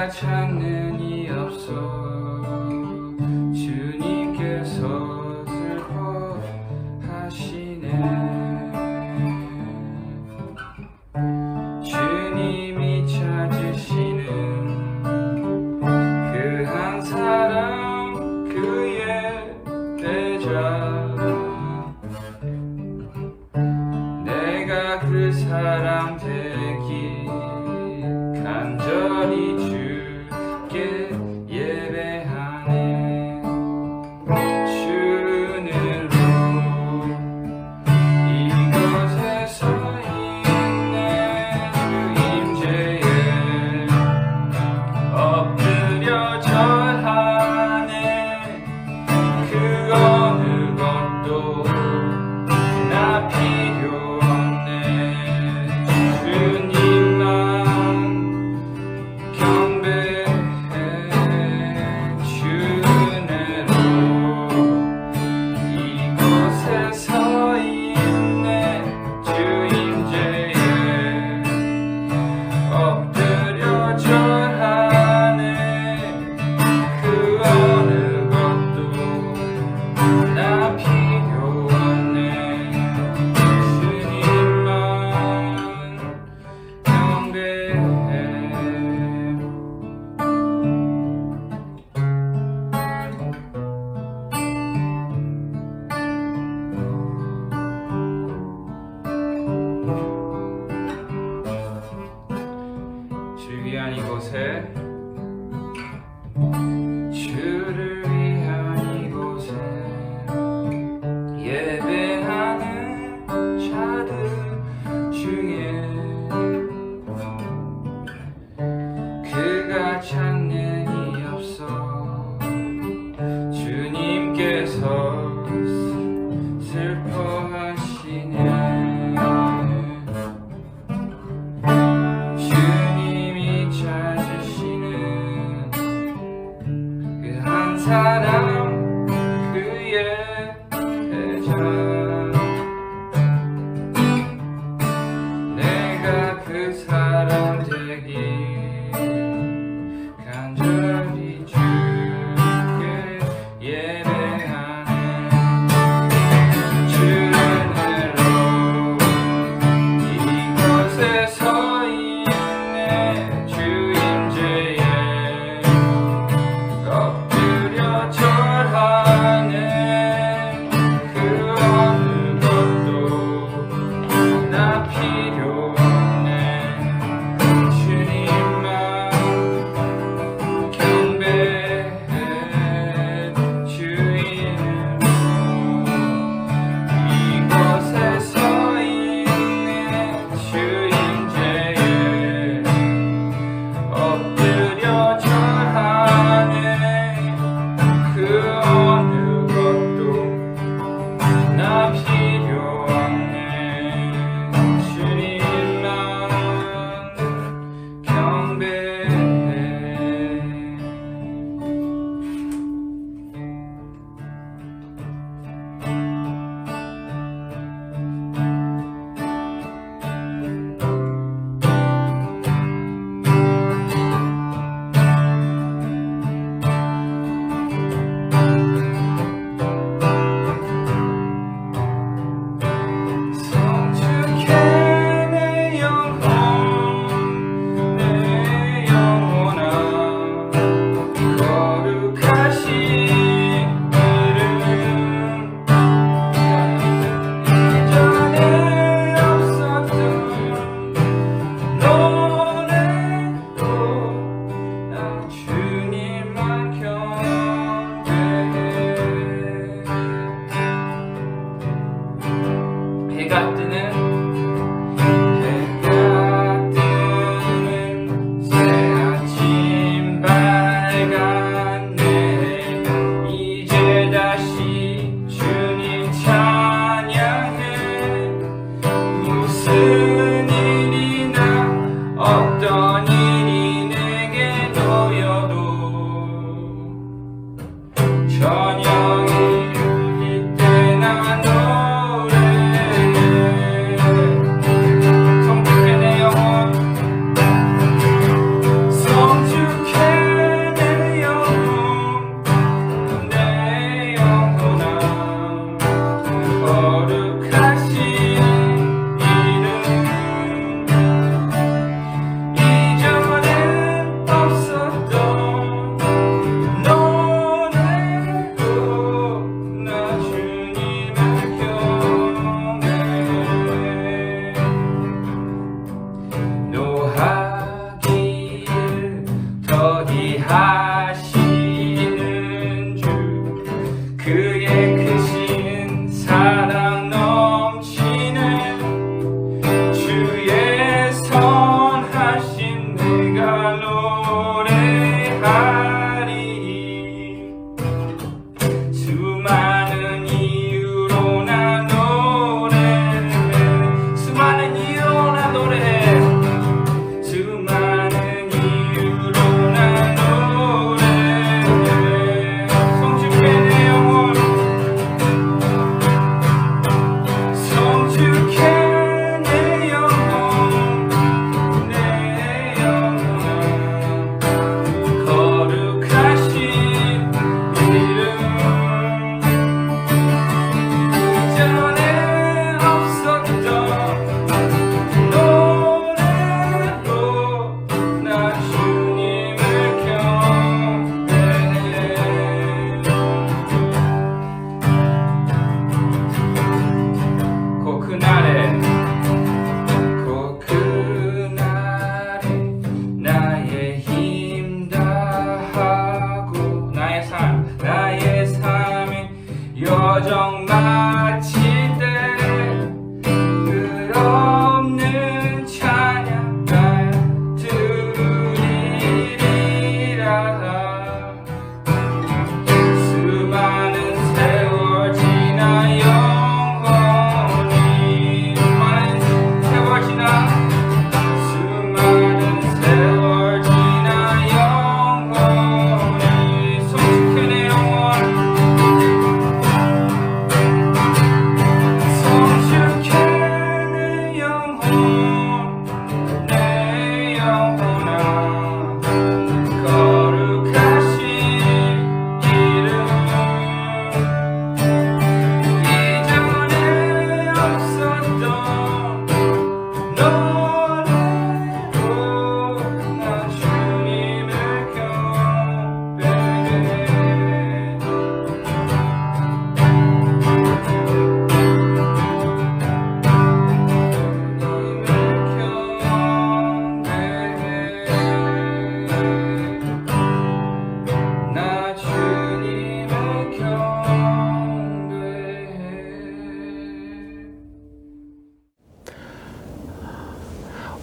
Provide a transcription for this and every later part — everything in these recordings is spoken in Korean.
내가 찾는 이 없어 주님께서 슬퍼하시네. 주님이 찾으시는 그 한 사람 그의 배자, 내가 그 사람 되기 간절히 주께 예배하네. 주는 이곳에 서 있네. 주 임재에 엎드려 절하네. 그 어느 것도 나 필요 없네. 주님만 위한 이곳에, 주를 위한 이곳에 예배하는 자들 중에 그가 찾는 이 없어 주님께서 슬퍼하시네. 사람 그의 배자, 내가 그 사람 되기 간절히 주께 예배하네. 주는으로 이곳에 서 있네. 주 임재에 절하네. 그 어느 것도 나 필요 없네. 주님만 경배해. 주인으로 이곳에 서 있네. 주 임재에 엎드려 절하네. 그 어느 것도 나 필요 없네. 주님만 경배해. 해가 뜨는 새 아침 밝았네. 이제 다시 주님 찬양해. 무슨 일이나 어떤 일이 내게 놓여도 저녁이 울릴 때 난 노래해.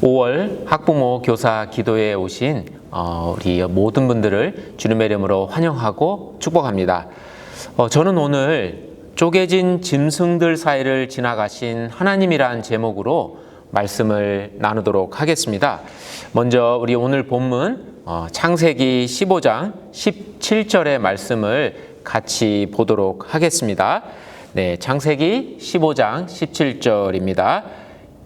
5월 학부모 교사 기도회에 오신 우리 모든 분들을 주님의 이름으로 환영하고 축복합니다. 저는 오늘 쪼개진 짐승들 사이를 지나가신 하나님이란 제목으로 말씀을 나누도록 하겠습니다. 먼저 우리 오늘 본문 창세기 15장 17절의 말씀을 같이 보도록 하겠습니다. 네, 창세기 15장 17절입니다.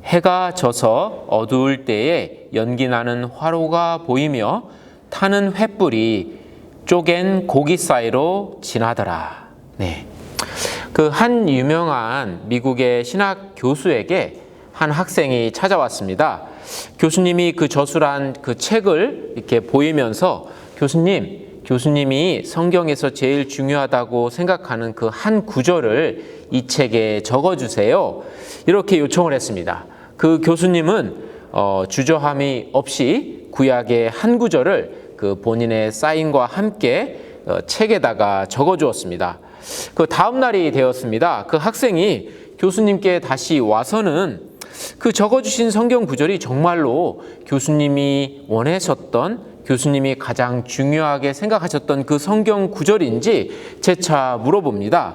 해가 져서 어두울 때에 연기나는 화로가 보이며 타는 횃불이 쪼갠 고기 사이로 지나더라. 네, 그 한 유명한 미국의 신학 교수에게 한 학생이 찾아왔습니다. 교수님이 그 저술한 그 책을 이렇게 보이면서 교수님이 성경에서 제일 중요하다고 생각하는 그 한 구절을 이 책에 적어주세요. 이렇게 요청을 했습니다. 그 교수님은 주저함이 없이 구약의 한 구절을 그 본인의 사인과 함께 책에다가 적어주었습니다. 그 다음 날이 되었습니다. 그 학생이 교수님께 다시 와서는 그 적어주신 성경 구절이 정말로 교수님이 원하셨던, 교수님이 가장 중요하게 생각하셨던 그 성경 구절인지 재차 물어봅니다.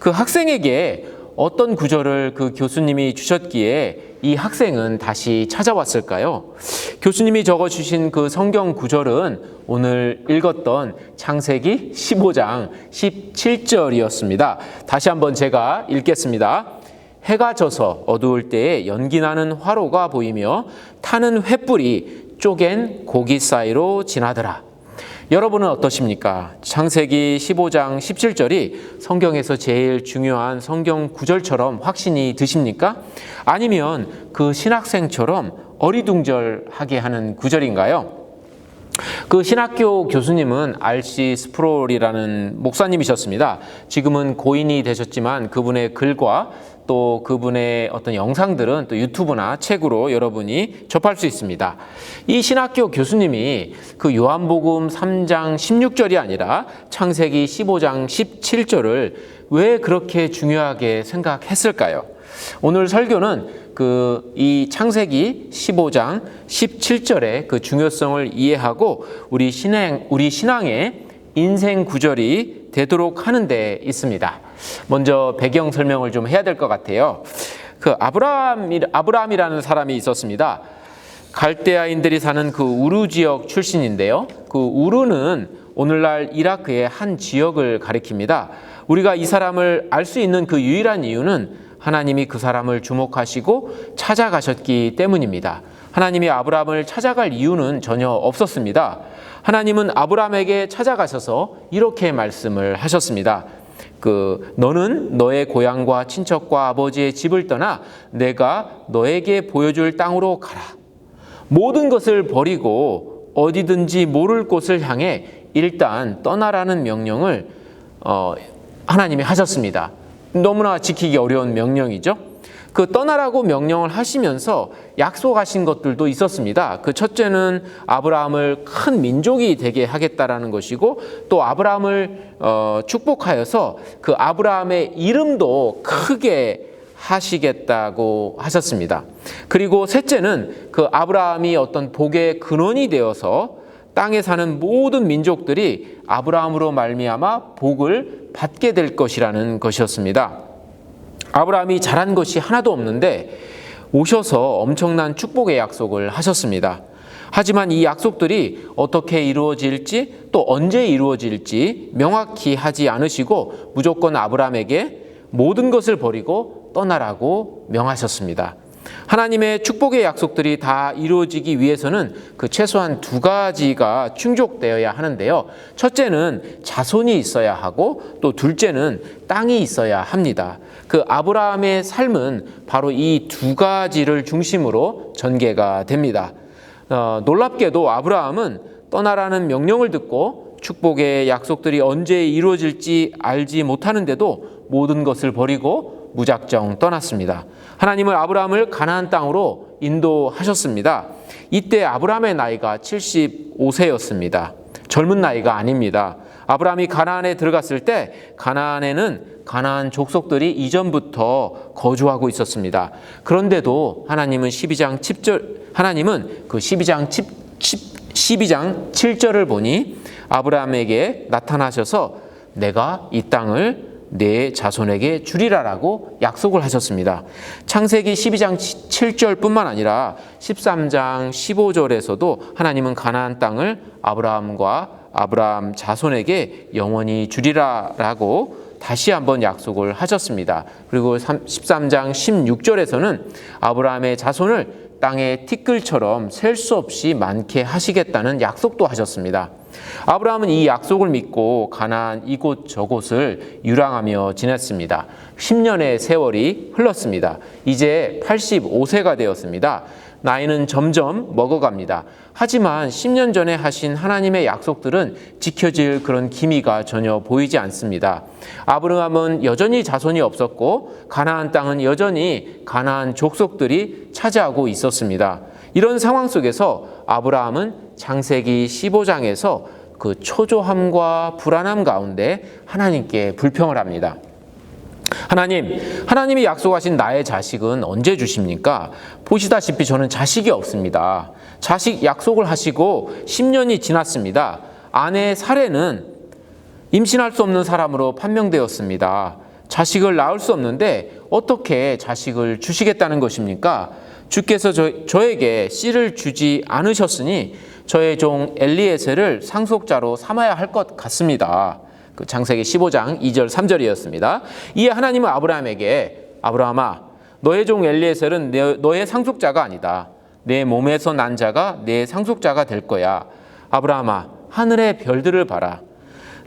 그 학생에게 어떤 구절을 그 교수님이 주셨기에 이 학생은 다시 찾아왔을까요? 교수님이 적어주신 그 성경 구절은 오늘 읽었던 창세기 15장 17절이었습니다. 다시 한번 제가 읽겠습니다. 해가 져서 어두울 때에 연기나는 화로가 보이며 타는 횃불이 쪼갠 고기 사이로 지나더라. 여러분은 어떠십니까? 창세기 15장 17절이 성경에서 제일 중요한 성경 구절처럼 확신이 드십니까? 아니면 그 신학생처럼 어리둥절하게 하는 구절인가요? 그 신학교 교수님은 R.C. 스프롤이라는 목사님이셨습니다. 지금은 고인이 되셨지만 그분의 글과 또 그분의 어떤 영상들은 또 유튜브나 책으로 여러분이 접할 수 있습니다. 이 신학교 교수님이 그 요한복음 3장 16절이 아니라 창세기 15장 17절을 왜 그렇게 중요하게 생각했을까요? 오늘 설교는 이 창세기 15장 17절의 그 중요성을 이해하고 우리 신앙의 인생 구절이 되도록 하는 데 있습니다. 먼저 배경 설명을 좀 해야 될 것 같아요. 그 아브라함이라는 사람이 있었습니다. 갈대아인들이 사는 그 우르 지역 출신인데요. 그 우르는 오늘날 이라크의 한 지역을 가리킵니다. 우리가 이 사람을 알 수 있는 그 유일한 이유는 하나님이 그 사람을 주목하시고 찾아가셨기 때문입니다. 하나님이 아브라함을 찾아갈 이유는 전혀 없었습니다. 하나님은 아브라함에게 찾아가셔서 이렇게 말씀을 하셨습니다. 너는 너의 고향과 친척과 아버지의 집을 떠나 내가 너에게 보여줄 땅으로 가라. 모든 것을 버리고 어디든지 모를 곳을 향해 일단 떠나라는 명령을 하나님이 하셨습니다. 너무나 지키기 어려운 명령이죠. 그 떠나라고 명령을 하시면서 약속하신 것들도 있었습니다. 그 첫째는 아브라함을 큰 민족이 되게 하겠다라는 것이고, 또 아브라함을 축복하여서 그 아브라함의 이름도 크게 하시겠다고 하셨습니다. 그리고 셋째는 그 아브라함이 어떤 복의 근원이 되어서 땅에 사는 모든 민족들이 아브라함으로 말미암아 복을 받게 될 것이라는 것이었습니다. 아브라함이 잘한 것이 하나도 없는데 오셔서 엄청난 축복의 약속을 하셨습니다. 하지만 이 약속들이 어떻게 이루어질지 또 언제 이루어질지 명확히 하지 않으시고 무조건 아브라함에게 모든 것을 버리고 떠나라고 명하셨습니다. 하나님의 축복의 약속들이 다 이루어지기 위해서는 그 최소한 두 가지가 충족되어야 하는데요. 첫째는 자손이 있어야 하고 또 둘째는 땅이 있어야 합니다. 그 아브라함의 삶은 바로 이 두 가지를 중심으로 전개가 됩니다. 놀랍게도 아브라함은 떠나라는 명령을 듣고 축복의 약속들이 언제 이루어질지 알지 못하는데도 모든 것을 버리고 무작정 떠났습니다. 하나님은 아브라함을 가나안 땅으로 인도하셨습니다. 이때 아브라함의 나이가 75세였습니다. 젊은 나이가 아닙니다. 아브라함이 가나안에 들어갔을 때 가나안에는 가나안 족속들이 이전부터 거주하고 있었습니다. 그런데도 하나님은 12장 하나님은 그 12장 7절을 보니 아브라함에게 나타나셔서 내가 이 땅을 내 자손에게 주리라라고 약속을 하셨습니다. 창세기 12장 7절뿐만 아니라 13장 15절에서도 하나님은 가나안 땅을 아브라함과 아브라함 자손에게 영원히 주리라라고 다시 한번 약속을 하셨습니다. 그리고 13장 16절에서는 아브라함의 자손을 땅의 티끌처럼 셀 수 없이 많게 하시겠다는 약속도 하셨습니다. 아브라함은 이 약속을 믿고 가나안 이곳 저곳을 유랑하며 지냈습니다. 10년의 세월이 흘렀습니다. 이제 85세가 되었습니다. 나이는 점점 먹어갑니다. 하지만 10년 전에 하신 하나님의 약속들은 지켜질 그런 기미가 전혀 보이지 않습니다. 아브라함은 여전히 자손이 없었고 가나안 땅은 여전히 가나안 족속들이 차지하고 있었습니다. 이런 상황 속에서 아브라함은 창세기 15장에서 그 초조함과 불안함 가운데 하나님께 불평을 합니다. 하나님이 약속하신 나의 자식은 언제 주십니까? 보시다시피 저는 자식이 없습니다. 자식 약속을 하시고 10년이 지났습니다. 아내 사레는 임신할 수 없는 사람으로 판명되었습니다. 자식을 낳을 수 없는데 어떻게 자식을 주시겠다는 것입니까? 주께서 저에게 씨를 주지 않으셨으니 저의 종 엘리에셀을 상속자로 삼아야 할 것 같습니다. 그 창세기 15장 2절 3절이었습니다. 이에 하나님은 아브라함에게 아브라함아 너의 종 엘리에셀은 너의 상속자가 아니다. 내 몸에서 난 자가 내 상속자가 될 거야. 아브라함아 하늘의 별들을 봐라.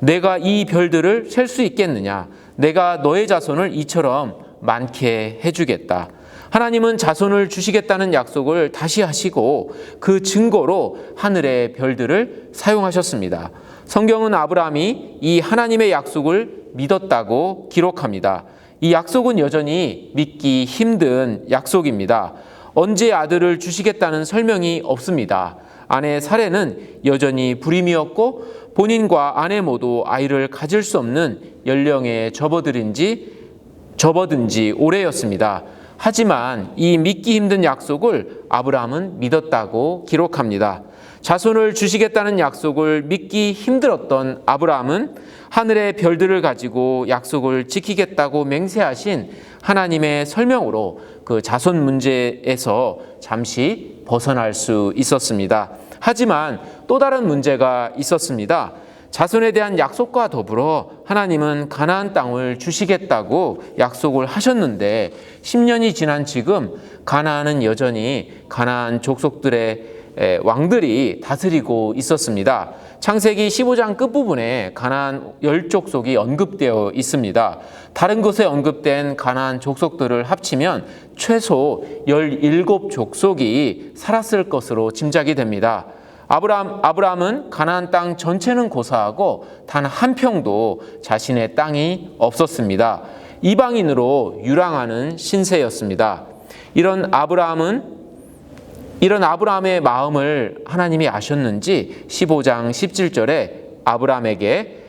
내가 이 별들을 셀 수 있겠느냐? 내가 너의 자손을 이처럼 많게 해주겠다. 하나님은 자손을 주시겠다는 약속을 다시 하시고 그 증거로 하늘의 별들을 사용하셨습니다. 성경은 아브라함이 이 하나님의 약속을 믿었다고 기록합니다. 이 약속은 여전히 믿기 힘든 약속입니다. 언제 아들을 주시겠다는 설명이 없습니다. 아내 사레는 여전히 불임이었고 본인과 아내 모두 아이를 가질 수 없는 연령에 접어든 지 오래였습니다. 하지만 이 믿기 힘든 약속을 아브라함은 믿었다고 기록합니다. 자손을 주시겠다는 약속을 믿기 힘들었던 아브라함은 하늘의 별들을 가지고 약속을 지키겠다고 맹세하신 하나님의 설명으로 그 자손 문제에서 잠시 벗어날 수 있었습니다. 하지만 또 다른 문제가 있었습니다. 자손에 대한 약속과 더불어 하나님은 가나안 땅을 주시겠다고 약속을 하셨는데 10년이 지난 지금 가나안은 여전히 가나안 족속들의 왕들이 다스리고 있었습니다. 창세기 15장 끝부분에 가나안 10족속이 언급되어 있습니다. 다른 곳에 언급된 가나안 족속들을 합치면 최소 17족속이 살았을 것으로 짐작이 됩니다. 아브라함은 가나안 땅 전체는 고사하고 단 한 평도 자신의 땅이 없었습니다. 이방인으로 유랑하는 신세였습니다. 이런 아브라함의 마음을 하나님이 아셨는지 15장 17절에 아브라함에게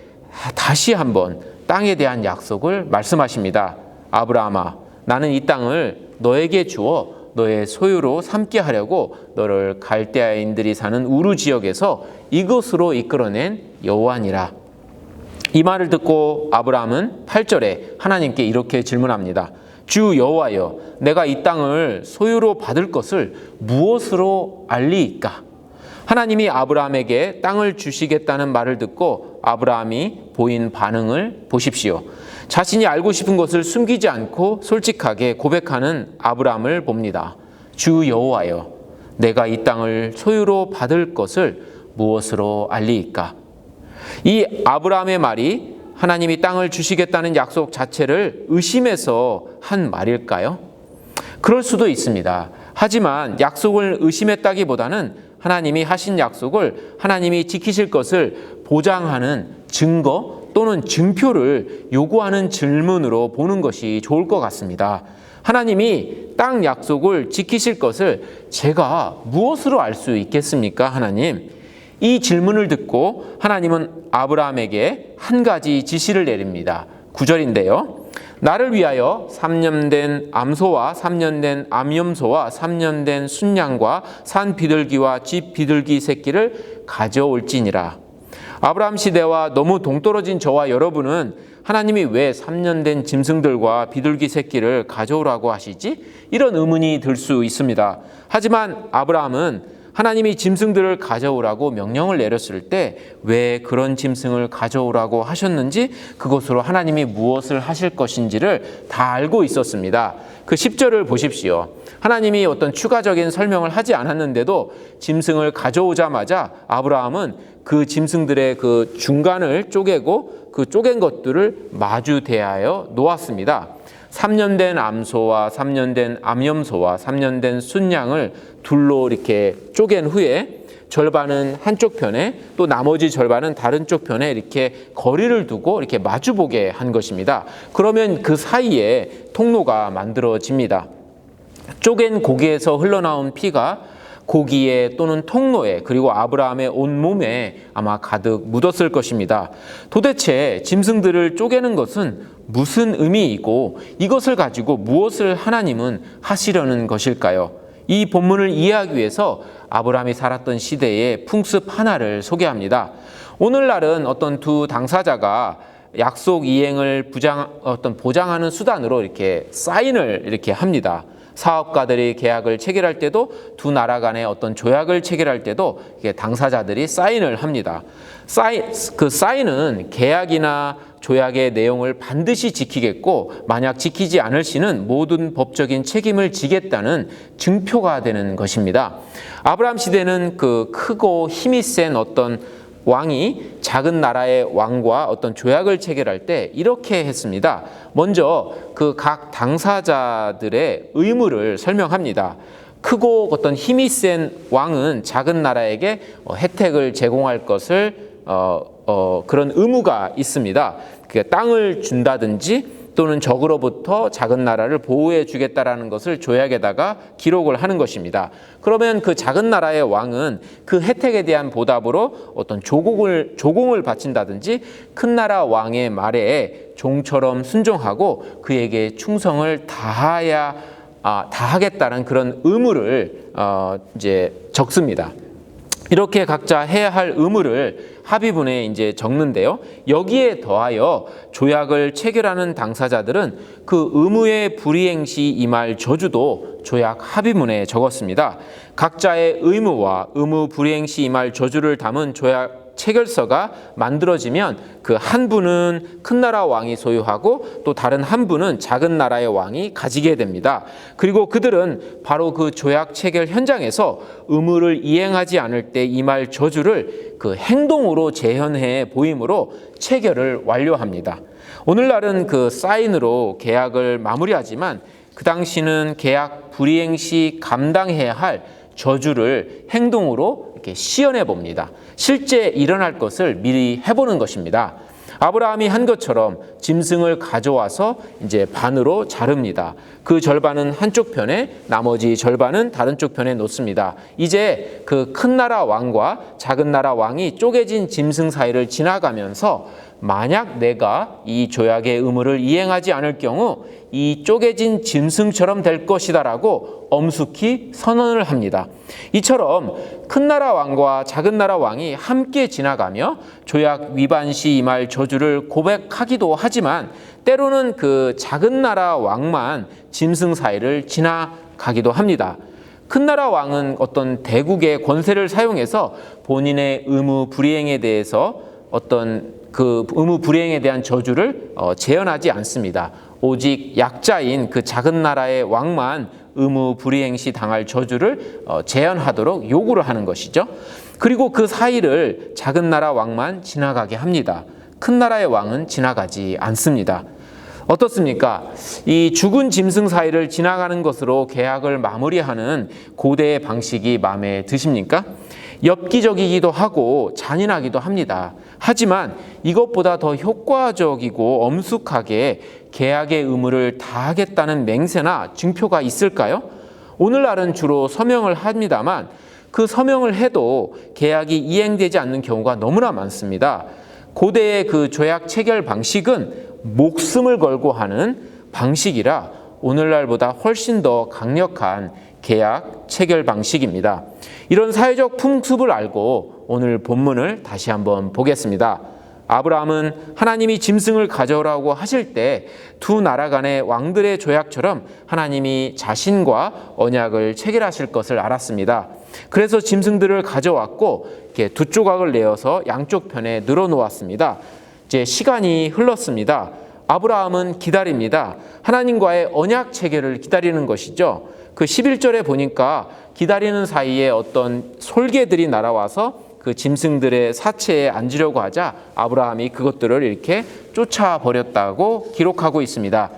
다시 한번 땅에 대한 약속을 말씀하십니다. 아브라함아, 나는 이 땅을 너에게 주어 너의 소유로 삼게 하려고 너를 갈대아인들이 사는 우르 지역에서 이곳으로 이끌어낸 여호와니라. 이 말을 듣고 아브라함은 8절에 하나님께 이렇게 질문합니다. 주 여호와여, 내가 이 땅을 소유로 받을 것을 무엇으로 알리이까? 하나님이 아브라함에게 땅을 주시겠다는 말을 듣고 아브라함이 보인 반응을 보십시오. 자신이 알고 싶은 것을 숨기지 않고 솔직하게 고백하는 아브라함을 봅니다. 주 여호와여, 내가 이 땅을 소유로 받을 것을 무엇으로 알리이까? 이 아브라함의 말이 하나님이 땅을 주시겠다는 약속 자체를 의심해서 한 말일까요? 그럴 수도 있습니다. 하지만 약속을 의심했다기보다는 하나님이 하신 약속을 하나님이 지키실 것을 보장하는 증거 또는 증표를 요구하는 질문으로 보는 것이 좋을 것 같습니다. 하나님이 땅 약속을 지키실 것을 제가 무엇으로 알 수 있겠습니까, 하나님? 이 질문을 듣고 하나님은 아브라함에게 한 가지 지시를 내립니다. 9절인데요. 나를 위하여 3년 된 암소와 3년 된 암염소와 3년 된 순양과 산 비둘기와 집 비둘기 새끼를 가져올지니라. 아브라함 시대와 너무 동떨어진 저와 여러분은 하나님이 왜 3년 된 짐승들과 비둘기 새끼를 가져오라고 하시지? 이런 의문이 들 수 있습니다. 하지만 아브라함은 하나님이 짐승들을 가져오라고 명령을 내렸을 때 왜 그런 짐승을 가져오라고 하셨는지, 그것으로 하나님이 무엇을 하실 것인지를 다 알고 있었습니다. 그 10절을 보십시오. 하나님이 어떤 추가적인 설명을 하지 않았는데도 짐승을 가져오자마자 아브라함은 그 짐승들의 그 중간을 쪼개고 그 쪼갠 것들을 마주 대하여 놓았습니다. 3년 된 암소와 3년 된 암염소와 3년 된 순양을 둘로 이렇게 쪼갠 후에 절반은 한쪽 편에 또 나머지 절반은 다른 쪽 편에 이렇게 거리를 두고 이렇게 마주보게 한 것입니다. 그러면 그 사이에 통로가 만들어집니다. 쪼갠 고기에서 흘러나온 피가 고기에 또는 통로에 그리고 아브라함의 온몸에 아마 가득 묻었을 것입니다. 도대체 짐승들을 쪼개는 것은 무슨 의미이고 이것을 가지고 무엇을 하나님은 하시려는 것일까요? 이 본문을 이해하기 위해서 아브라함이 살았던 시대의 풍습 하나를 소개합니다. 오늘날은 어떤 두 당사자가 약속 이행을 보장하는 수단으로 이렇게 사인을 이렇게 합니다. 사업가들이 계약을 체결할 때도 두 나라 간의 어떤 조약을 체결할 때도 당사자들이 사인을 합니다. 그 사인은 계약이나 조약의 내용을 반드시 지키겠고 만약 지키지 않을 시는 모든 법적인 책임을 지겠다는 증표가 되는 것입니다. 아브라함 시대는 그 크고 힘이 센 어떤 왕이 작은 나라의 왕과 어떤 조약을 체결할 때 이렇게 했습니다. 먼저 그 각 당사자들의 의무를 설명합니다. 크고 어떤 힘이 센 왕은 작은 나라에게 혜택을 제공할 것을 그런 의무가 있습니다. 그 땅을 준다든지 또는 적으로부터 작은 나라를 보호해 주겠다라는 것을 조약에다가 기록을 하는 것입니다. 그러면 그 작은 나라의 왕은 그 혜택에 대한 보답으로 어떤 조공을 바친다든지 큰 나라 왕의 말에 종처럼 순종하고 그에게 충성을 다하겠다는 그런 의무를 이제 적습니다. 이렇게 각자 해야 할 의무를 합의문에 이제 적는데요. 여기에 더하여 조약을 체결하는 당사자들은 그 의무의 불이행 시 임할 저주도 조약 합의문에 적었습니다. 각자의 의무와 의무 불이행 시 임할 저주를 담은 조약 체결서가 만들어지면 그 한 분은 큰 나라 왕이 소유하고 또 다른 한 분은 작은 나라의 왕이 가지게 됩니다. 그리고 그들은 바로 그 조약 체결 현장에서 의무를 이행하지 않을 때 임할 저주를 그 행동으로 재현해 보임으로 체결을 완료합니다. 오늘날은 그 사인으로 계약을 마무리하지만 그 당시는 계약 불이행 시 감당해야 할 저주를 행동으로 이렇게 시연해 봅니다. 실제 일어날 것을 미리 해보는 것입니다. 아브라함이 한 것처럼 짐승을 가져와서 이제 반으로 자릅니다. 그 절반은 한쪽 편에 나머지 절반은 다른 쪽 편에 놓습니다. 이제 그 큰 나라 왕과 작은 나라 왕이 쪼개진 짐승 사이를 지나가면서 만약 내가 이 조약의 의무를 이행하지 않을 경우 이 쪼개진 짐승처럼 될 것이다라고 엄숙히 선언을 합니다. 이처럼 큰 나라 왕과 작은 나라 왕이 함께 지나가며 조약 위반 시 임할 저주를 고백하기도 하지만 때로는 그 작은 나라 왕만 짐승 사이를 지나가기도 합니다. 큰 나라 왕은 어떤 대국의 권세를 사용해서 본인의 의무 불이행에 대해서 어떤 그 의무 불이행에 대한 저주를 재현하지 않습니다. 오직 약자인 그 작은 나라의 왕만 의무 불이행 시 당할 저주를 재현하도록 요구를 하는 것이죠. 그리고 그 사이를 작은 나라 왕만 지나가게 합니다. 큰 나라의 왕은 지나가지 않습니다. 어떻습니까? 이 죽은 짐승 사이를 지나가는 것으로 계약을 마무리하는 고대의 방식이 마음에 드십니까? 엽기적이기도 하고 잔인하기도 합니다. 하지만 이것보다 더 효과적이고 엄숙하게 계약의 의무를 다하겠다는 맹세나 증표가 있을까요? 오늘날은 주로 서명을 합니다만 그 서명을 해도 계약이 이행되지 않는 경우가 너무나 많습니다. 고대의 그 조약 체결 방식은 목숨을 걸고 하는 방식이라 오늘날보다 훨씬 더 강력한 계약 체결 방식입니다. 이런 사회적 풍습을 알고 오늘 본문을 다시 한번 보겠습니다. 아브라함은 하나님이 짐승을 가져오라고 하실 때 두 나라 간의 왕들의 조약처럼 하나님이 자신과 언약을 체결하실 것을 알았습니다. 그래서 짐승들을 가져왔고 이렇게 두 조각을 내어서 양쪽 편에 늘어놓았습니다. 이제 시간이 흘렀습니다. 아브라함은 기다립니다. 하나님과의 언약 체결을 기다리는 것이죠. 그 11절에 보니까 기다리는 사이에 어떤 솔개들이 날아와서 그 짐승들의 사체에 앉으려고 하자 아브라함이 그것들을 이렇게 쫓아버렸다고 기록하고 있습니다.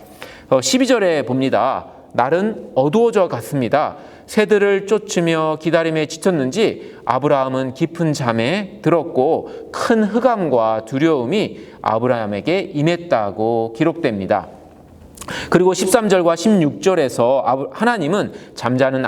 12절에 봅니다. 날은 어두워져 갔습니다. 새들을 쫓으며 기다림에 지쳤는지 아브라함은 깊은 잠에 들었고 큰 흑암과 두려움이 아브라함에게 임했다고 기록됩니다. 그리고 13절과 16절에서 하나님은 잠자는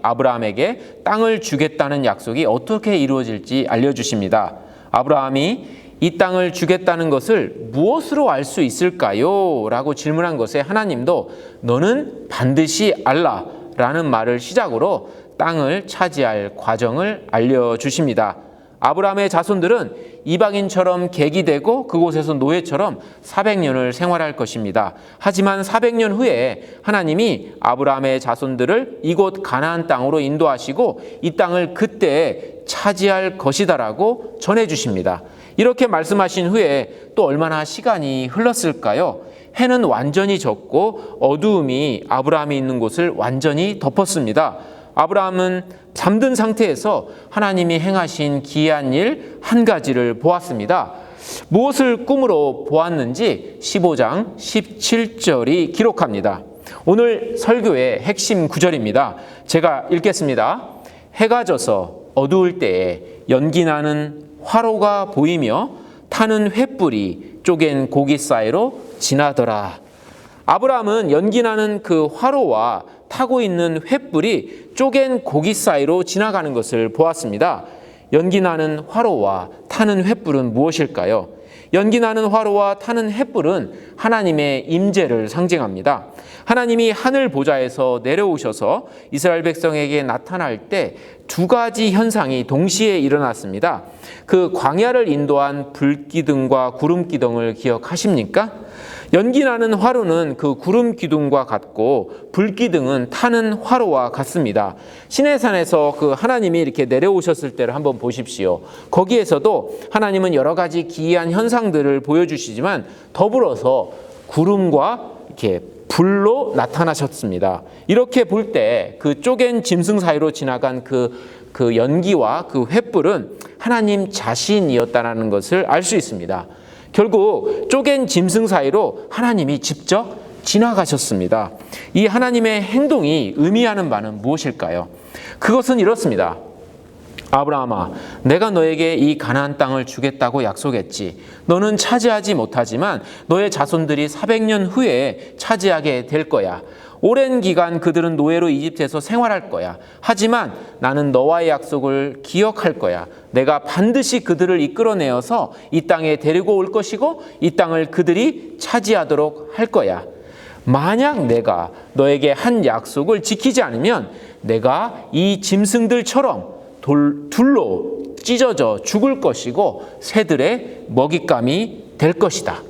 아브라함에게 땅을 주겠다는 약속이 어떻게 이루어질지 알려주십니다. 아브라함이 이 땅을 주겠다는 것을 무엇으로 알 수 있을까요? 라고 질문한 것에 하나님도 너는 반드시 알라 라는 말을 시작으로 땅을 차지할 과정을 알려주십니다. 아브라함의 자손들은 이방인처럼 객이되고 그곳에서 노예처럼 400년을 생활할 것입니다. 하지만 400년 후에 하나님이 아브라함의 자손들을 이곳 가나안 땅으로 인도하시고 이 땅을 그때 차지할 것이다라고 전해주십니다. 이렇게 말씀하신 후에 또 얼마나 시간이 흘렀을까요? 해는 완전히 졌고 어두움이 아브라함이 있는 곳을 완전히 덮었습니다. 아브라함은 잠든 상태에서 하나님이 행하신 기이한 일 한 가지를 보았습니다. 무엇을 꿈으로 보았는지 15장 17절이 기록합니다. 오늘 설교의 핵심 구절입니다. 제가 읽겠습니다. 해가 져서 어두울 때에 연기나는 화로가 보이며 타는 횃불이 쪼갠 고기 사이로 지나더라. 아브라함은 연기나는 그 화로와 타고 있는 횃불이 쪼갠 고기 사이로 지나가는 것을 보았습니다. 연기나는 화로와 타는 횃불은 무엇일까요? 연기나는 화로와 타는 횃불은 하나님의 임재를 상징합니다. 하나님이 하늘 보좌에서 내려오셔서 이스라엘 백성에게 나타날 때 두 가지 현상이 동시에 일어났습니다. 그 광야를 인도한 불기둥과 구름기둥을 기억하십니까? 연기나는 화로는 그 구름기둥과 같고 불기둥은 타는 화로와 같습니다. 시내산에서 그 하나님이 이렇게 내려오셨을 때를 한번 보십시오. 거기에서도 하나님은 여러 가지 기이한 현상들을 보여주시지만 더불어서 구름과 이렇게 불로 나타나셨습니다. 이렇게 볼 때 그 쪼갠 짐승 사이로 지나간 그 연기와 그 횃불은 하나님 자신이었다는 것을 알 수 있습니다. 결국 쪼갠 짐승 사이로 하나님이 직접 지나가셨습니다. 이 하나님의 행동이 의미하는 바는 무엇일까요? 그것은 이렇습니다. 아브라함아, 내가 너에게 이 가나안 땅을 주겠다고 약속했지. 너는 차지하지 못하지만 너의 자손들이 400년 후에 차지하게 될 거야. 오랜 기간 그들은 노예로 이집트에서 생활할 거야. 하지만 나는 너와의 약속을 기억할 거야. 내가 반드시 그들을 이끌어내어서 이 땅에 데리고 올 것이고 이 땅을 그들이 차지하도록 할 거야. 만약 내가 너에게 한 약속을 지키지 않으면 내가 이 짐승들처럼 둘로 찢어져 죽을 것이고 새들의 먹잇감이 될 것이다.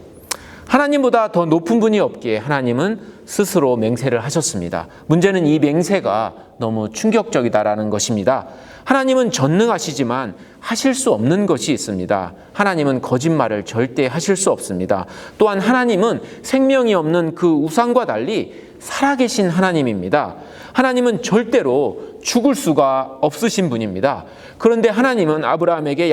하나님보다 더 높은 분이 없기에 하나님은 스스로 맹세를 하셨습니다. 문제는 이 맹세가 너무 충격적이다라는 것입니다. 하나님은 전능하시지만 하실 수 없는 것이 있습니다. 하나님은 거짓말을 절대 하실 수 없습니다. 또한 하나님은 생명이 없는 그 우상과 달리 살아계신 하나님입니다. 하나님은 절대로 죽을 수가 없으신 분입니다. 그런데 하나님은 아브라함에게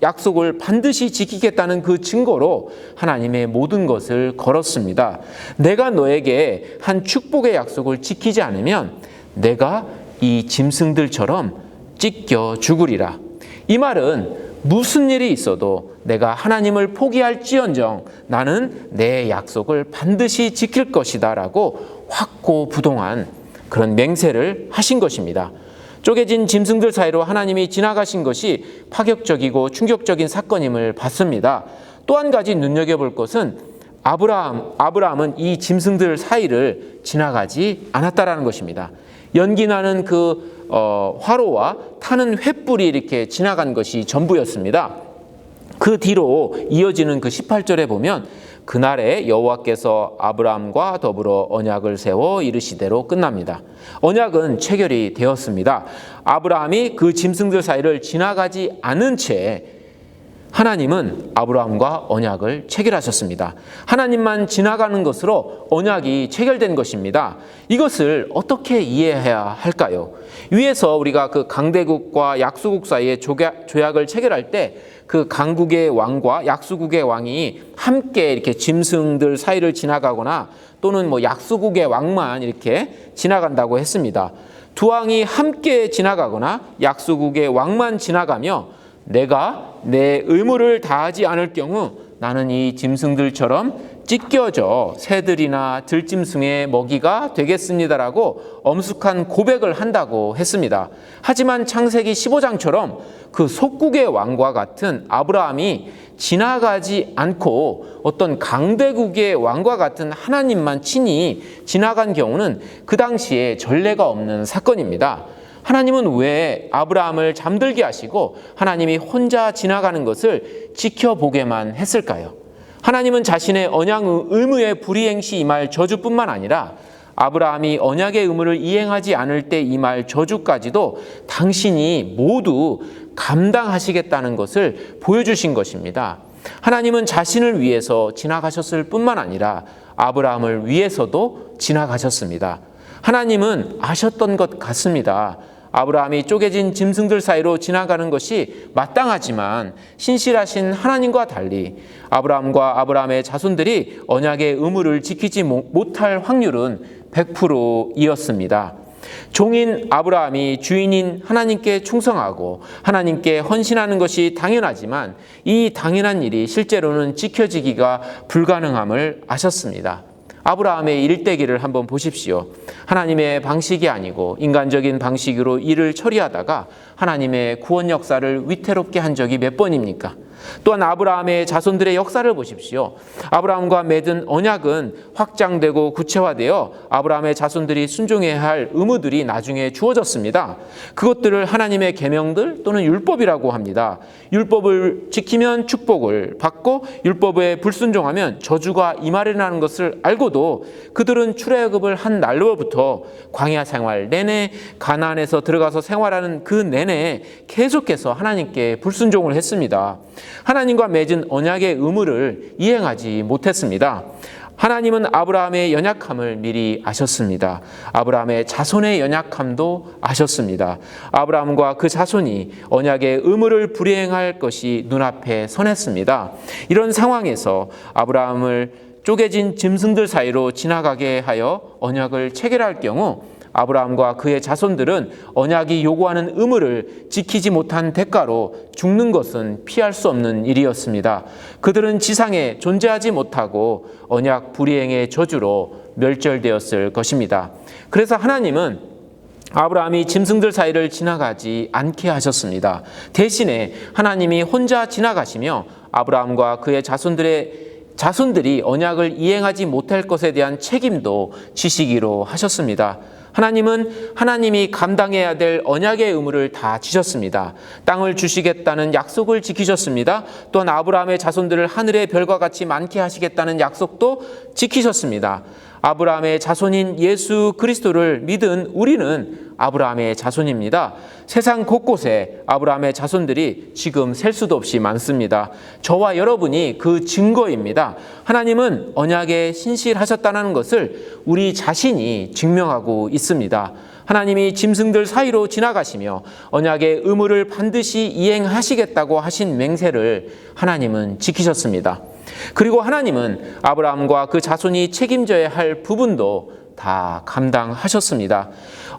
약속을 반드시 지키겠다는 그 증거로 하나님의 모든 것을 걸었습니다. 내가 너에게 한 축복의 약속을 지키지 않으면 내가 이 짐승들처럼 찢겨 죽으리라. 이 말은 무슨 일이 있어도 내가 하나님을 포기할지언정 나는 내 약속을 반드시 지킬 것이다 라고 확고부동한 그런 맹세를 하신 것입니다. 쪼개진 짐승들 사이로 하나님이 지나가신 것이 파격적이고 충격적인 사건임을 봤습니다. 또 한 가지 눈여겨볼 것은 아브라함은 이 짐승들 사이를 지나가지 않았다라는 것입니다. 연기 나는 그 화로와 타는 횃불이 이렇게 지나간 것이 전부였습니다. 그 뒤로 이어지는 그 18절에 보면 그날에 여호와께서 아브라함과 더불어 언약을 세워 이르시대로 끝납니다. 언약은 체결이 되었습니다. 아브라함이 그 짐승들 사이를 지나가지 않은 채 하나님은 아브라함과 언약을 체결하셨습니다. 하나님만 지나가는 것으로 언약이 체결된 것입니다. 이것을 어떻게 이해해야 할까요? 위에서 우리가 그 강대국과 약수국 사이에 조약을 체결할 때 그 강국의 왕과 약수국의 왕이 함께 이렇게 짐승들 사이를 지나가거나 또는 뭐 약수국의 왕만 이렇게 지나간다고 했습니다. 두 왕이 함께 지나가거나 약수국의 왕만 지나가며 내가 내 의무를 다하지 않을 경우 나는 이 짐승들처럼 찢겨져 새들이나 들짐승의 먹이가 되겠습니다라고 엄숙한 고백을 한다고 했습니다. 하지만 창세기 15장처럼 그 속국의 왕과 같은 아브라함이 지나가지 않고 어떤 강대국의 왕과 같은 하나님만 친히 지나간 경우는 그 당시에 전례가 없는 사건입니다. 하나님은 왜 아브라함을 잠들게 하시고 하나님이 혼자 지나가는 것을 지켜보게만 했을까요? 하나님은 자신의 언약 의무의 불이행시 임할 저주뿐만 아니라 아브라함이 언약의 의무를 이행하지 않을 때 임할 저주까지도 당신이 모두 감당하시겠다는 것을 보여주신 것입니다. 하나님은 자신을 위해서 지나가셨을 뿐만 아니라 아브라함을 위해서도 지나가셨습니다. 하나님은 아셨던 것 같습니다. 아브라함이 쪼개진 짐승들 사이로 지나가는 것이 마땅하지만 신실하신 하나님과 달리 아브라함과 아브라함의 자손들이 언약의 의무를 지키지 못할 확률은 100%이었습니다. 종인 아브라함이 주인인 하나님께 충성하고 하나님께 헌신하는 것이 당연하지만 이 당연한 일이 실제로는 지켜지기가 불가능함을 아셨습니다. 아브라함의 일대기를 한번 보십시오. 하나님의 방식이 아니고 인간적인 방식으로 일을 처리하다가 하나님의 구원 역사를 위태롭게 한 적이 몇 번입니까? 또한 아브라함의 자손들의 역사를 보십시오. 아브라함과 맺은 언약은 확장되고 구체화되어 아브라함의 자손들이 순종해야 할 의무들이 나중에 주어졌습니다. 그것들을 하나님의 계명들 또는 율법이라고 합니다. 율법을 지키면 축복을 받고 율법에 불순종하면 저주가 임하리라는 것을 알고도 그들은 출애굽을 한 날로부터 광야 생활 내내 가나안에서 들어가서 생활하는 그 내내 계속해서 하나님께 불순종을 했습니다. 하나님과 맺은 언약의 의무를 이행하지 못했습니다. 하나님은 아브라함의 연약함을 미리 아셨습니다. 아브라함의 자손의 연약함도 아셨습니다. 아브라함과 그 자손이 언약의 의무를 불이행할 것이 눈앞에 선했습니다. 이런 상황에서 아브라함을 쪼개진 짐승들 사이로 지나가게 하여 언약을 체결할 경우 아브라함과 그의 자손들은 언약이 요구하는 의무를 지키지 못한 대가로 죽는 것은 피할 수 없는 일이었습니다. 그들은 지상에 존재하지 못하고 언약 불이행의 저주로 멸절되었을 것입니다. 그래서 하나님은 아브라함이 짐승들 사이를 지나가지 않게 하셨습니다. 대신에 하나님이 혼자 지나가시며 아브라함과 그의 자손들이 언약을 이행하지 못할 것에 대한 책임도 지시기로 하셨습니다. 하나님은 하나님이 감당해야 될 언약의 의무를 다 지셨습니다. 땅을 주시겠다는 약속을 지키셨습니다. 또한 아브라함의 자손들을 하늘의 별과 같이 많게 하시겠다는 약속도 지키셨습니다. 아브라함의 자손인 예수 그리스도를 믿은 우리는 아브라함의 자손입니다. 세상 곳곳에 아브라함의 자손들이 지금 셀 수도 없이 많습니다. 저와 여러분이 그 증거입니다. 하나님은 언약에 신실하셨다는 것을 우리 자신이 증명하고 있습니다. 하나님이 짐승들 사이로 지나가시며 언약의 의무를 반드시 이행하시겠다고 하신 맹세를 하나님은 지키셨습니다. 그리고 하나님은 아브라함과 그 자손이 책임져야 할 부분도 다 감당하셨습니다.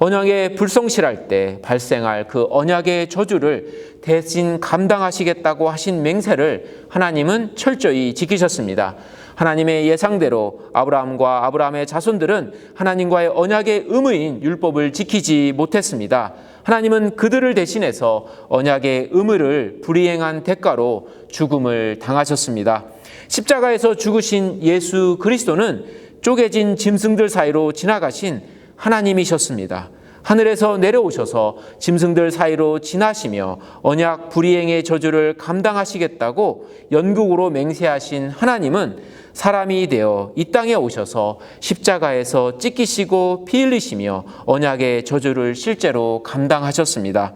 언약에 불성실할 때 발생할 그 언약의 저주를 대신 감당하시겠다고 하신 맹세를 하나님은 철저히 지키셨습니다. 하나님의 예상대로 아브라함과 아브라함의 자손들은 하나님과의 언약의 의무인 율법을 지키지 못했습니다. 하나님은 그들을 대신해서 언약의 의무를 불이행한 대가로 죽음을 당하셨습니다. 십자가에서 죽으신 예수 그리스도는 쪼개진 짐승들 사이로 지나가신 하나님이셨습니다. 하늘에서 내려오셔서 짐승들 사이로 지나시며 언약 불이행의 저주를 감당하시겠다고 연극으로 맹세하신 하나님은 사람이 되어 이 땅에 오셔서 십자가에서 찢기시고 피 흘리시며 언약의 저주를 실제로 감당하셨습니다.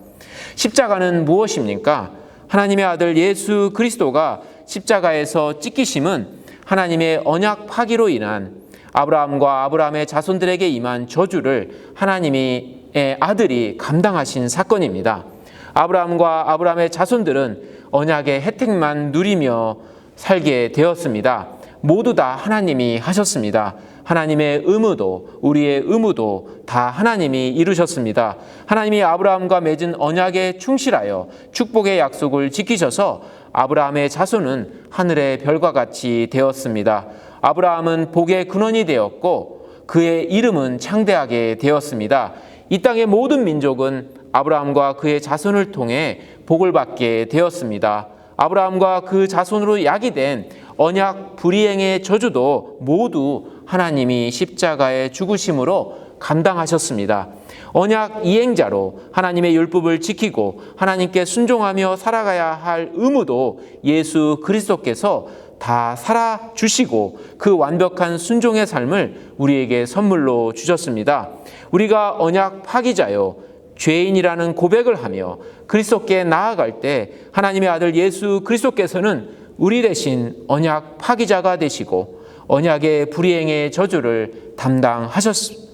십자가는 무엇입니까? 하나님의 아들 예수 그리스도가 십자가에서 찢기심은 하나님의 언약 파기로 인한 아브라함과 아브라함의 자손들에게 임한 저주를 하나님의 아들이 감당하신 사건입니다. 아브라함과 아브라함의 자손들은 언약의 혜택만 누리며 살게 되었습니다. 모두 다 하나님이 하셨습니다. 하나님의 의무도 우리의 의무도 다 하나님이 이루셨습니다. 하나님이 아브라함과 맺은 언약에 충실하여 축복의 약속을 지키셔서 아브라함의 자손은 하늘의 별과 같이 되었습니다. 아브라함은 복의 근원이 되었고 그의 이름은 창대하게 되었습니다. 이 땅의 모든 민족은 아브라함과 그의 자손을 통해 복을 받게 되었습니다. 아브라함과 그 자손으로 야기된 언약 불이행의 저주도 모두 하나님이 십자가의 죽으심으로 감당하셨습니다. 언약 이행자로 하나님의 율법을 지키고 하나님께 순종하며 살아가야 할 의무도 예수 그리스도께서 다 살아주시고 그 완벽한 순종의 삶을 우리에게 선물로 주셨습니다. 우리가 언약 파기자요 죄인이라는 고백을 하며 그리스도께 나아갈 때 하나님의 아들 예수 그리스도께서는 우리 대신 언약 파기자가 되시고 언약의 불이행의 저주를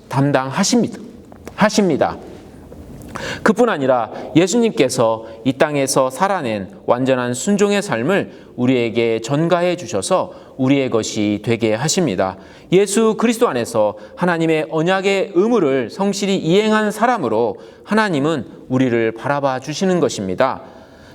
담당하십니다. 그뿐 아니라 예수님께서 이 땅에서 살아낸 완전한 순종의 삶을 우리에게 전가해 주셔서 우리의 것이 되게 하십니다. 예수 그리스도 안에서 하나님의 언약의 의무를 성실히 이행한 사람으로 하나님은 우리를 바라봐 주시는 것입니다.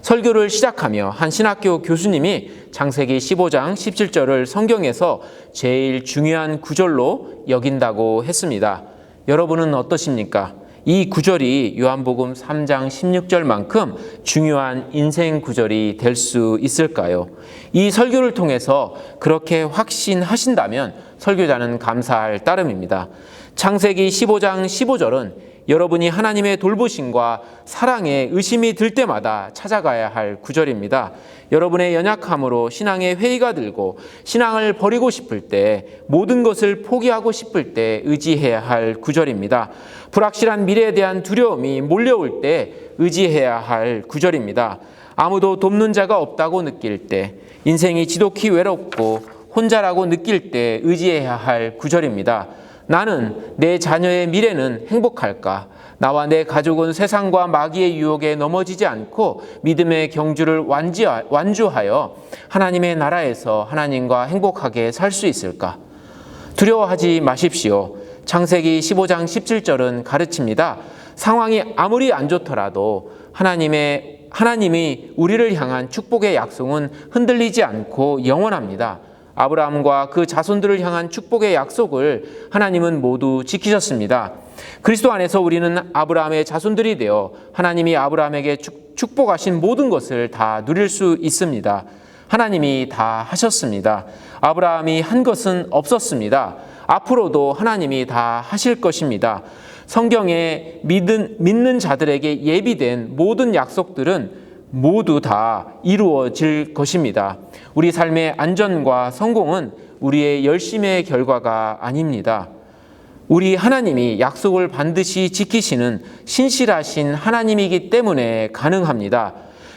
설교를 시작하며 한 신학교 교수님이 창세기 15장 17절을 성경에서 제일 중요한 구절로 여긴다고 했습니다. 여러분은 어떠십니까? 이 구절이 요한복음 3장 16절만큼 중요한 인생 구절이 될 수 있을까요? 이 설교를 통해서 그렇게 확신하신다면 설교자는 감사할 따름입니다. 창세기 15장 15절은 여러분이 하나님의 돌보심과 사랑에 의심이 들 때마다 찾아가야 할 구절입니다. 여러분의 연약함으로 신앙에 회의가 들고 신앙을 버리고 싶을 때, 모든 것을 포기하고 싶을 때 의지해야 할 구절입니다. 불확실한 미래에 대한 두려움이 몰려올 때 의지해야 할 구절입니다. 아무도 돕는 자가 없다고 느낄 때, 인생이 지독히 외롭고 혼자라고 느낄 때 의지해야 할 구절입니다. 나는 내 자녀의 미래는 행복할까? 나와 내 가족은 세상과 마귀의 유혹에 넘어지지 않고 믿음의 경주를 완주하여 하나님의 나라에서 하나님과 행복하게 살 수 있을까? 두려워하지 마십시오. 창세기 15장 17절은 가르칩니다. 상황이 아무리 안 좋더라도 하나님이 우리를 향한 축복의 약속은 흔들리지 않고 영원합니다. 아브라함과 그 자손들을 향한 축복의 약속을 하나님은 모두 지키셨습니다. 그리스도 안에서 우리는 아브라함의 자손들이 되어 하나님이 아브라함에게 축복하신 모든 것을 다 누릴 수 있습니다. 하나님이 다 하셨습니다. 아브라함이 한 것은 없었습니다. 앞으로도 하나님이 다 하실 것입니다. 성경에 믿는 자들에게 예비된 모든 약속들은 모두 다 이루어질 것입니다. 우리 삶의 안전과 성공은 우리의 열심의 결과가 아닙니다. 우리 하나님이 약속을 반드시 지키시는 신실하신 하나님이기 때문에 가능합니다.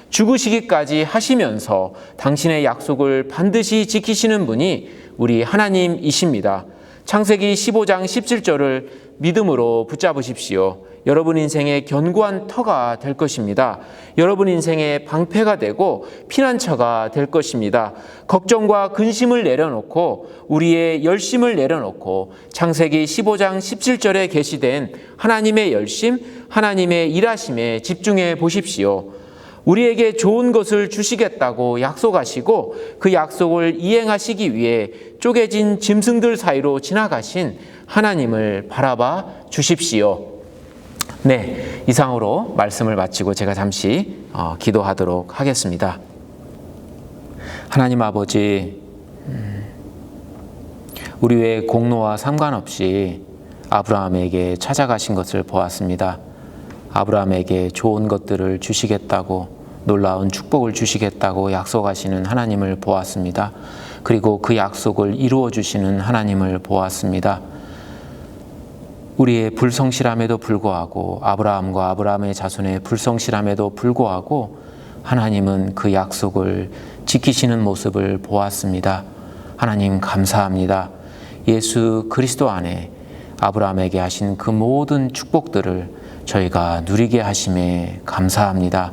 죽으시기까지 하시면서 당신의 약속을 반드시 지키시는 분이 우리 하나님이십니다. 창세기 15장 17절을 믿음으로 붙잡으십시오. 여러분 인생의 견고한 터가 될 것입니다. 여러분 인생의 방패가 되고 피난처가 될 것입니다. 걱정과 근심을 내려놓고 우리의 열심을 내려놓고 창세기 15장 17절에 게시된 하나님의 열심, 하나님의 일하심에 집중해 보십시오. 우리에게 좋은 것을 주시겠다고 약속하시고 그 약속을 이행하시기 위해 쪼개진 짐승들 사이로 지나가신 하나님을 바라봐 주십시오. 네, 이상으로 말씀을 마치고 제가 잠시 기도하도록 하겠습니다. 하나님 아버지, 우리 외의 공로와 상관없이 아브라함에게 찾아가신 것을 보았습니다. 아브라함에게 좋은 것들을 주시겠다고, 놀라운 축복을 주시겠다고 약속하시는 하나님을 보았습니다. 그리고 그 약속을 이루어 주시는 하나님을 보았습니다. 우리의 불성실함에도 불구하고, 아브라함과 아브라함의 자손의 불성실함에도 불구하고 하나님은 그 약속을 지키시는 모습을 보았습니다. 하나님 감사합니다. 예수 그리스도 안에 아브라함에게 하신 그 모든 축복들을 저희가 누리게 하심에 감사합니다.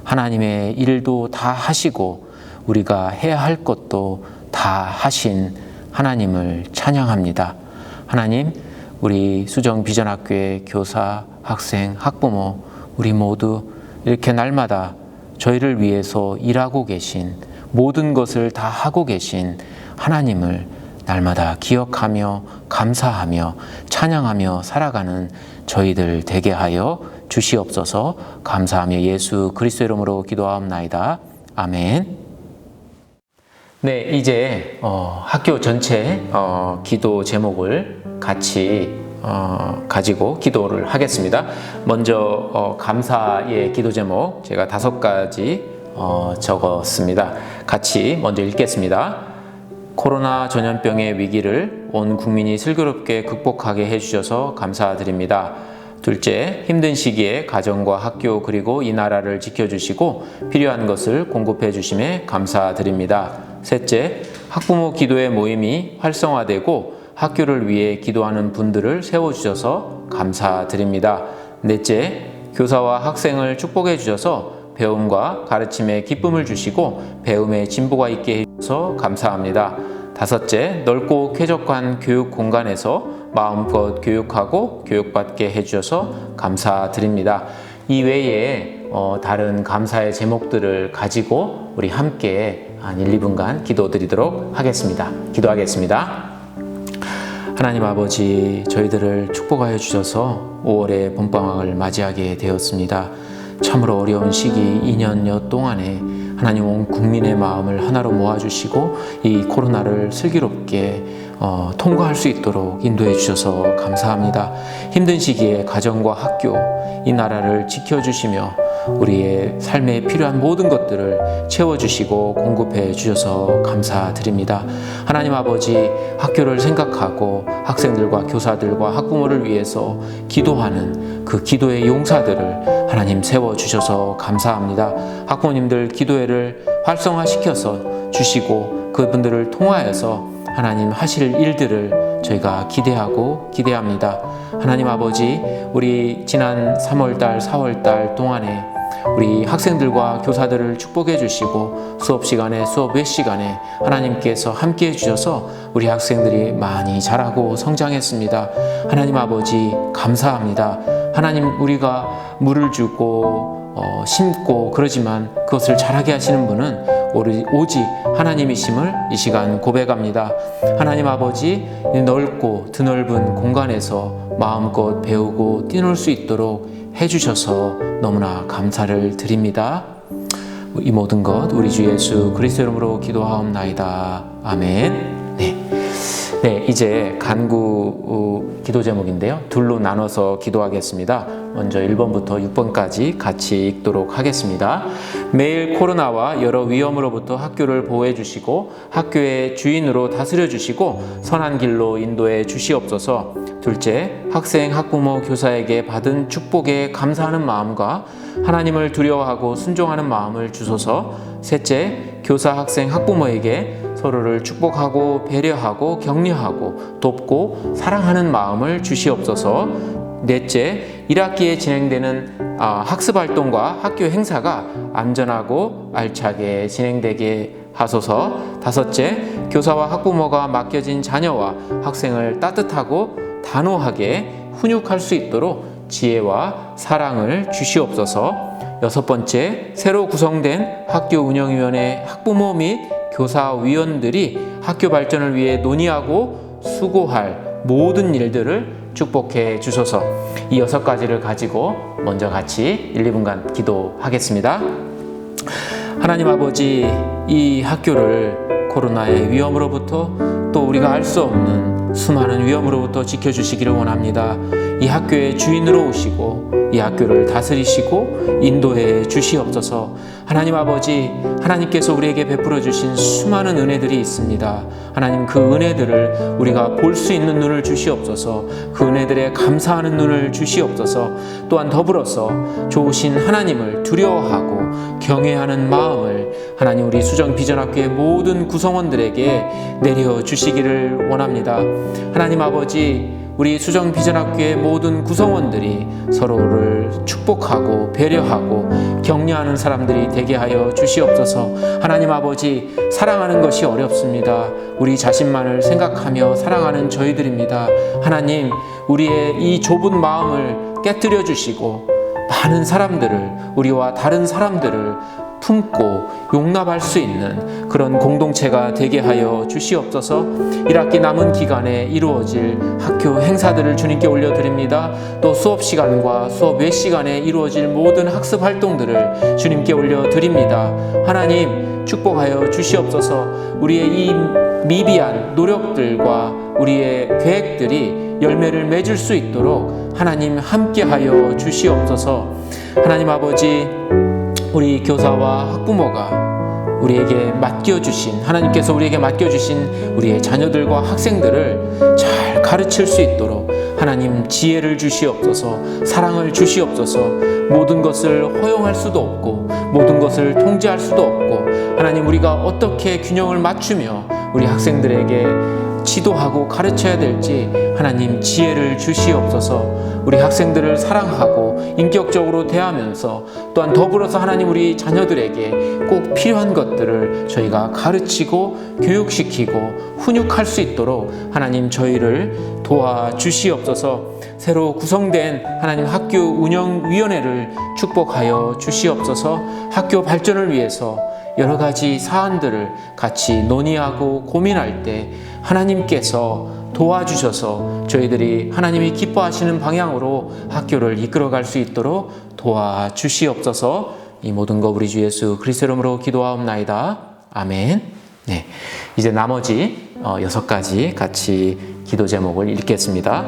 하나님의 일도 다 하시고 우리가 해야 할 것도 다 하신 하나님을 찬양합니다. 하나님, 우리 수정 비전학교의 교사, 학생, 학부모, 우리 모두 이렇게 날마다 저희를 위해서 일하고 계신, 모든 것을 다 하고 계신 하나님을 날마다 기억하며 감사하며 찬양하며 살아가는 저희들 되게 하여 주시옵소서. 감사하며 예수 그리스도 이름으로 기도하옵나이다. 아멘. 네, 이제 학교 전체 기도 제목을 같이 가지고 기도를 하겠습니다. 먼저 감사의 기도 제목 제가 5가지 적었습니다. 같이 먼저 읽겠습니다. 코로나 전염병의 위기를 온 국민이 슬기롭게 극복하게 해주셔서 감사드립니다. 둘째, 힘든 시기에 가정과 학교 그리고 이 나라를 지켜주시고 필요한 것을 공급해 주심에 감사드립니다. 셋째, 학부모 기도의 모임이 활성화되고 학교를 위해 기도하는 분들을 세워주셔서 감사드립니다. 넷째, 교사와 학생을 축복해 주셔서 배움과 가르침에 기쁨을 주시고 배움에 진보가 있게 해주셔서 감사합니다. 다섯째, 넓고 쾌적한 교육 공간에서 마음껏 교육하고 교육받게 해주셔서 감사드립니다. 이외에 다른 감사의 제목들을 가지고 우리 함께 한 1, 2분간 기도드리도록 하겠습니다. 기도하겠습니다. 하나님 아버지, 저희들을 축복하여 주셔서 5월의 봄방학을 맞이하게 되었습니다. 참으로 어려운 시기 2년여 동안에 하나님 온 국민의 마음을 하나로 모아주시고 이 코로나를 슬기롭게 통과할 수 있도록 인도해 주셔서 감사합니다. 힘든 시기에 가정과 학교, 이 나라를 지켜주시며 우리의 삶에 필요한 모든 것들을 채워주시고 공급해 주셔서 감사드립니다. 하나님 아버지, 학교를 생각하고 학생들과 교사들과 학부모를 위해서 기도하는 그 기도의 용사들을 하나님 세워주셔서 감사합니다. 학부모님들 기도회를 활성화시켜서 주시고 그분들을 통하여서 하나님 하실 일들을 저희가 기대하고 기대합니다. 하나님 아버지, 우리 지난 3월달, 4월달 동안에 우리 학생들과 교사들을 축복해 주시고 수업 시간에, 수업 외 시간에 하나님께서 함께 해주셔서 우리 학생들이 많이 자라고 성장했습니다. 하나님 아버지 감사합니다. 하나님, 우리가 물을 주고 심고 그러지만 그것을 자라게 하시는 분은 오직 하나님이심을 이 시간 고백합니다. 하나님 아버지, 넓고 드넓은 공간에서 마음껏 배우고 뛰놀 수 있도록 해주셔서 너무나 감사를 드립니다. 이 모든 것 우리 주 예수 그리스도 이름으로 기도하옵나이다. 아멘. 네, 이제 간구 기도 제목인데요. 둘로 나눠서 기도하겠습니다. 먼저 1번부터 6번까지 같이 읽도록 하겠습니다. 매일 코로나와 여러 위험으로부터 학교를 보호해 주시고 학교의 주인으로 다스려 주시고 선한 길로 인도해 주시옵소서. 둘째, 학생, 학부모, 교사에게 받은 축복에 감사하는 마음과 하나님을 두려워하고 순종하는 마음을 주소서. 셋째, 교사, 학생, 학부모에게 서로를 축복하고 배려하고 격려하고 돕고 사랑하는 마음을 주시옵소서. 넷째, 1학기에 진행되는 학습활동과 학교 행사가 안전하고 알차게 진행되게 하소서. 다섯째, 교사와 학부모가 맡겨진 자녀와 학생을 따뜻하고 단호하게 훈육할 수 있도록 지혜와 사랑을 주시옵소서. 6번째, 새로 구성된 학교 운영위원회 학부모 및 교사위원들이 학교 발전을 위해 논의하고 수고할 모든 일들을 축복해 주소서. 이 6가지를 가지고 먼저 같이 1, 2분간 기도하겠습니다. 하나님 아버지, 이 학교를 코로나의 위험으로부터 또 우리가 알 수 없는 수많은 위험으로부터 지켜주시기를 원합니다. 이 학교의 주인으로 오시고 이 학교를 다스리시고 인도해 주시옵소서. 하나님 아버지, 하나님께서 우리에게 베풀어 주신 수많은 은혜들이 있습니다. 하나님, 그 은혜들을 우리가 볼 수 있는 눈을 주시옵소서. 그 은혜들에 감사하는 눈을 주시옵소서. 또한 더불어서 좋으신 하나님을 두려워하고 경외하는 마음을 하나님, 우리 수정비전학교의 모든 구성원들에게 내려주시기를 원합니다. 하나님 아버지, 우리 수정비전학교의 모든 구성원들이 서로를 축복하고 배려하고 격려하는 사람들이 되게 하여 주시옵소서. 하나님 아버지, 사랑하는 것이 어렵습니다. 우리 자신만을 생각하며 사랑하는 저희들입니다. 하나님, 우리의 이 좁은 마음을 깨뜨려 주시고 많은 사람들을, 우리와 다른 사람들을 품고 용납할 수 있는 그런 공동체가 되게 하여 주시옵소서. 1학기 남은 기간에 이루어질 학교 행사들을 주님께 올려드립니다. 또 수업 시간과 수업 외 시간에 이루어질 모든 학습 활동들을 주님께 올려드립니다. 하나님, 축복하여 주시옵소서. 우리의 이 미비한 노력들과 우리의 계획들이 열매를 맺을 수 있도록 하나님 함께하여 주시옵소서. 하나님 아버지, 우리 교사와 학부모가 우리에게 맡겨주신, 하나님께서 우리에게 맡겨주신 우리의 자녀들과 학생들을 잘 가르칠 수 있도록 하나님 지혜를 주시옵소서. 사랑을 주시옵소서. 모든 것을 허용할 수도 없고 모든 것을 통제할 수도 없고, 하나님, 우리가 어떻게 균형을 맞추며 우리 학생들에게 지도하고 가르쳐야 될지 하나님 지혜를 주시옵소서. 우리 학생들을 사랑하고 인격적으로 대하면서 또한 더불어서 하나님, 우리 자녀들에게 꼭 필요한 것들을 저희가 가르치고 교육시키고 훈육할 수 있도록 하나님 저희를 도와주시옵소서. 새로 구성된 하나님 학교 운영위원회를 축복하여 주시옵소서. 학교 발전을 위해서 여러 가지 사안들을 같이 논의하고 고민할 때 하나님께서 도와주셔서 저희들이 하나님이 기뻐하시는 방향으로 학교를 이끌어갈 수 있도록 도와주시옵소서. 이 모든 거 우리 주 예수 그리스도 이름으로 기도하옵나이다. 아멘. 네, 이제 나머지 6가지 같이 기도 제목을 읽겠습니다.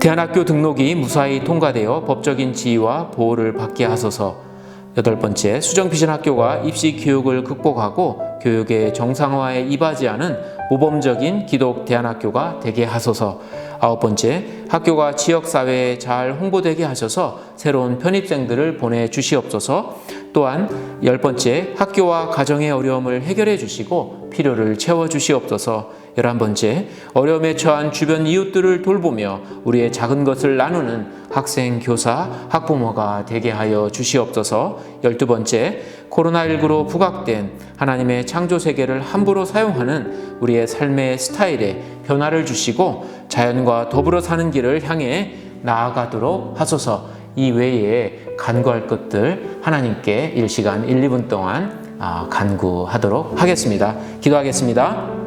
대안학교 등록이 무사히 통과되어 법적인 지위와 보호를 받게 하소서. 8번째, 수정비전학교가 입시 교육을 극복하고 교육의 정상화에 이바지하는 모범적인 기독 대안학교가 되게 하소서. 9번째, 학교가 지역사회에 잘 홍보되게 하셔서 새로운 편입생들을 보내주시옵소서. 또한 10번째, 학교와 가정의 어려움을 해결해 주시고 필요를 채워주시옵소서. 11번째, 어려움에 처한 주변 이웃들을 돌보며 우리의 작은 것을 나누는 학생, 교사, 학부모가 되게 하여 주시옵소서. 12번째, 코로나19로 부각된 하나님의 창조 세계를 함부로 사용하는 우리의 삶의 스타일에 변화를 주시고 자연과 더불어 사는 길을 향해 나아가도록 하소서. 이 외에 간구할 것들 하나님께 1시간 1, 2분 동안 간구하도록 하겠습니다. 기도하겠습니다.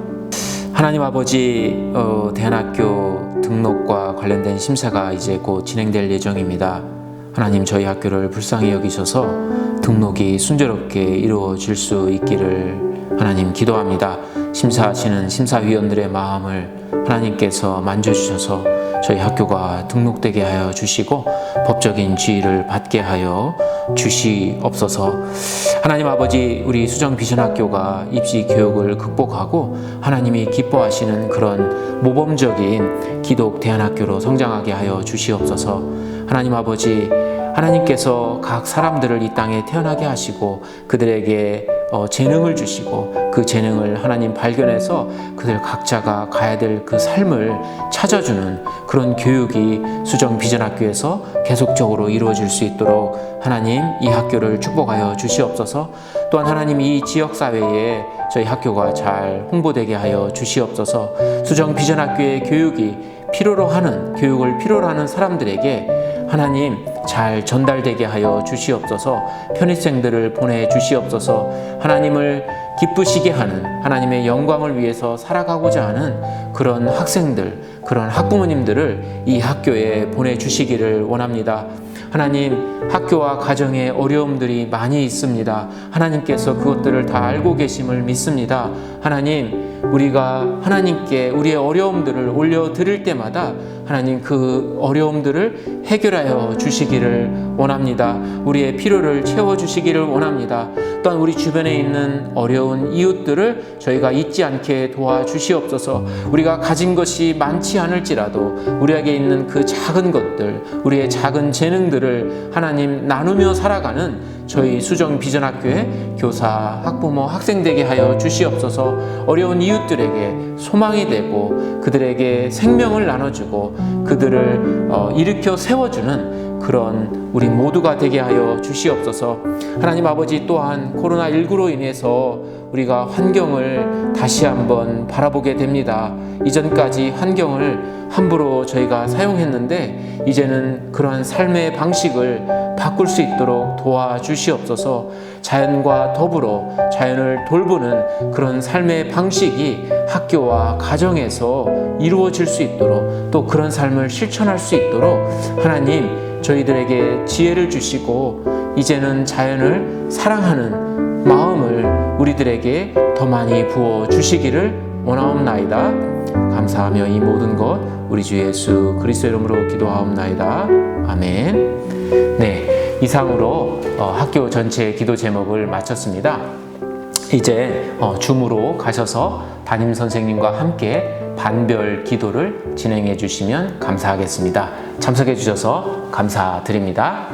하나님 아버지, 대안학교 등록과 관련된 심사가 이제 곧 진행될 예정입니다. 하나님, 저희 학교를 불쌍히 여기셔서 등록이 순조롭게 이루어질 수 있기를 하나님 기도합니다. 심사하시는 심사위원들의 마음을 하나님께서 만져주셔서 저희 학교가 등록되게 하여 주시고 법적인 지위를 받게 하여 주시옵소서. 하나님 아버지, 우리 수정비전학교가 입시 교육을 극복하고 하나님이 기뻐하시는 그런 모범적인 기독 대안학교로 성장하게 하여 주시옵소서. 하나님 아버지, 하나님께서 각 사람들을 이 땅에 태어나게 하시고 그들에게 재능을 주시고 그 재능을 하나님 발견해서 그들 각자가 가야 될 그 삶을 찾아주는 그런 교육이 수정비전학교에서 계속적으로 이루어질 수 있도록 하나님 이 학교를 축복하여 주시옵소서. 또한 하나님 이 지역사회에 저희 학교가 잘 홍보되게 하여 주시옵소서. 수정비전학교의 교육을 필요로 하는 사람들에게 하나님 잘 전달되게 하여 주시옵소서. 편입생들을 보내 주시옵소서. 하나님을 기쁘시게 하는, 하나님의 영광을 위해서 살아가고자 하는 그런 학생들, 그런 학부모님들을 이 학교에 보내주시기를 원합니다. 하나님, 학교와 가정에 어려움들이 많이 있습니다. 하나님께서 그것들을 다 알고 계심을 믿습니다. 하나님, 우리가 하나님께 우리의 어려움들을 올려드릴 때마다 하나님 그 어려움들을 해결하여 주시기를 원합니다. 우리의 필요를 채워주시기를 원합니다. 또한 우리 주변에 있는 어려운 이웃들을 저희가 잊지 않게 도와주시옵소서. 우리가 가진 것이 많지 않을지라도 우리에게 있는 그 작은 것들, 우리의 작은 재능들을 하나님 나누며 살아가는 저희 수정 비전학교의 교사, 학부모, 학생 되게 하여 주시옵소서. 어려운 이웃들에게 소망이 되고 그들에게 생명을 나눠주고 그들을 일으켜 세워주는 그런 우리 모두가 되게 하여 주시옵소서. 하나님 아버지, 또한 코로나19로 인해서 우리가 환경을 다시 한번 바라보게 됩니다. 이전까지 환경을 함부로 저희가 사용했는데 이제는 그러한 삶의 방식을 바꿀 수 있도록 도와주시옵소서. 자연과 더불어 자연을 돌보는 그런 삶의 방식이 학교와 가정에서 이루어질 수 있도록, 또 그런 삶을 실천할 수 있도록 하나님 저희들에게 지혜를 주시고 이제는 자연을 사랑하는 마음을 우리들에게 더 많이 부어 주시기를 원하옵나이다. 감사하며 이 모든 것 우리 주 예수 그리스도 이름으로 기도하옵나이다. 아멘. 네, 이상으로 학교 전체 기도 제목을 마쳤습니다. 이제 줌으로 가셔서 담임 선생님과 함께 반별 기도를 진행해 주시면 감사하겠습니다. 참석해 주셔서 감사드립니다.